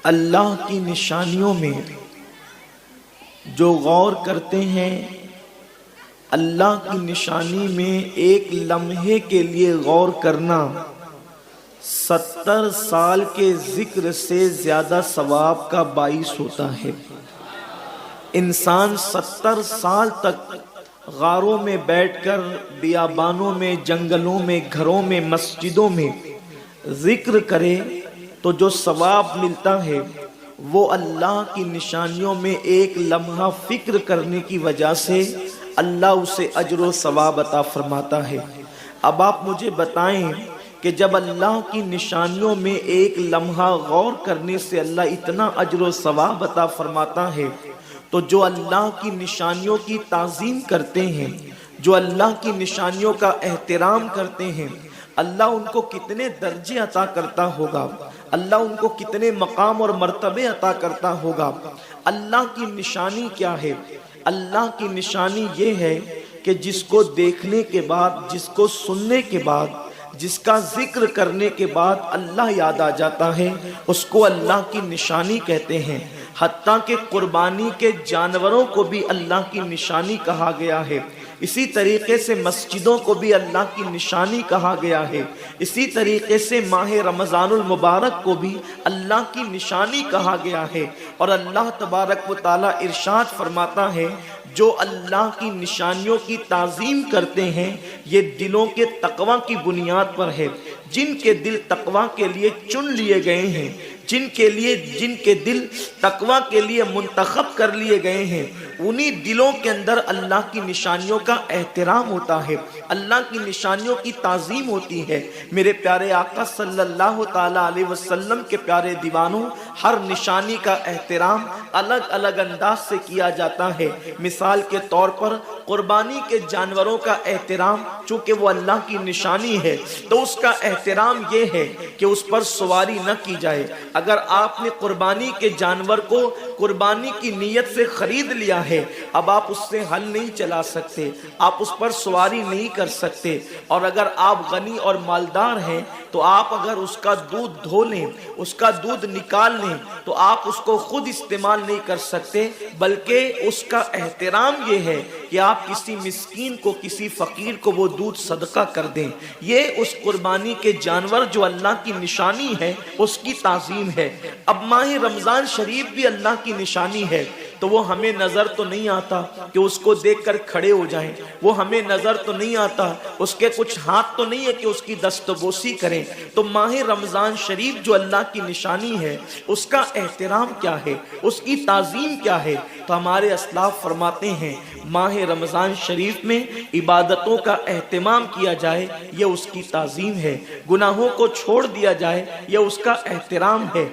اللہ کی نشانیوں میں جو غور کرتے ہیں، اللہ کی نشانی میں ایک لمحے کے لیے غور کرنا 70 سال کے ذکر سے زیادہ ثواب کا باعث ہوتا ہے۔ انسان 70 سال تک غاروں میں بیٹھ کر، بیابانوں میں، جنگلوں میں، گھروں میں، مسجدوں میں ذکر کرے تو جو ثواب ملتا ہے وہ اللہ کی نشانیوں میں ایک لمحہ فکر کرنے کی وجہ سے اللہ اسے اجر و ثواب عطا فرماتا ہے۔ اب آپ مجھے بتائیں کہ جب اللہ کی نشانیوں میں ایک لمحہ غور کرنے سے اللہ اتنا اجر و ثواب عطا فرماتا ہے، تو جو اللہ کی نشانیوں کی تعظیم کرتے ہیں، جو اللہ کی نشانیوں کا احترام کرتے ہیں، اللہ ان کو کتنے درجے عطا کرتا ہوگا، اللہ ان کو کتنے مقام اور مرتبے عطا کرتا ہوگا۔ اللہ کی نشانی کیا ہے؟ اللہ کی نشانی یہ ہے کہ جس کو دیکھنے کے بعد، جس کو سننے کے بعد، جس کا ذکر کرنے کے بعد اللہ یاد آ جاتا ہے، اس کو اللہ کی نشانی کہتے ہیں۔ حتیٰ کہ قربانی کے جانوروں کو بھی اللہ کی نشانی کہا گیا ہے۔ اسی طریقے سے مسجدوں کو بھی اللہ کی نشانی کہا گیا ہے۔ اسی طریقے سے ماہ رمضان المبارک کو بھی اللہ کی نشانی کہا گیا ہے۔ اور اللہ تبارک و تعالیٰ ارشاد فرماتا ہے، جو اللہ کی نشانیوں کی تعظیم کرتے ہیں یہ دلوں کے تقوی کی بنیاد پر ہے۔ جن کے دل تقوی کے لیے چن لیے گئے ہیں، جن کے دل تقوی کے لیے منتخب کر لیے گئے ہیں، انہی دلوں کے اندر اللہ کی نشانیوں کا احترام ہوتا ہے، اللہ کی نشانیوں کی تعظیم ہوتی ہے۔ میرے پیارے آقا صلی اللہ تعالیٰ علیہ وسلم کے پیارے دیوانوں، ہر نشانی کا احترام الگ الگ انداز سے کیا جاتا ہے۔ مثال کے طور پر قربانی کے جانوروں کا احترام، چونکہ وہ اللہ کی نشانی ہے تو اس کا احترام یہ ہے کہ اس پر سواری نہ کی جائے۔ اگر آپ نے قربانی کے جانور کو قربانی کی نیت سے خرید لیا ہے، اب آپ اس سے ہل نہیں چلا سکتے، آپ اس پر سواری نہیں کر سکتے۔ اور اگر آپ غنی اور مالدار ہیں تو آپ اگر اس کا دودھ دھو لیں، اس کا دودھ نکال لیں تو آپ اس کو خود استعمال نہیں کر سکتے، بلکہ اس کا احترام یہ ہے کہ آپ کسی مسکین کو، کسی فقیر کو وہ دودھ صدقہ کر دیں۔ یہ اس قربانی کے جانور جو اللہ کی نشانی ہے اس کی تعظیم ہے۔ اب ماہ رمضان شریف بھی اللہ کی نشانی ہے، تو وہ ہمیں نظر تو نہیں آتا کہ اس کو دیکھ کر کھڑے ہو جائیں، وہ ہمیں نظر تو نہیں آتا، اس کے کچھ ہاتھ تو نہیں ہے کہ اس کی دستبوسی کریں۔ تو ماہ رمضان شریف جو اللہ کی نشانی ہے اس کا احترام کیا ہے، اس کی تعظیم کیا ہے؟ تو ہمارے اسلاف فرماتے ہیں ماہ رمضان شریف میں عبادتوں کا اہتمام کیا جائے، یہ اس کی تعظیم ہے۔ گناہوں کو چھوڑ دیا جائے، یہ اس کا احترام ہے۔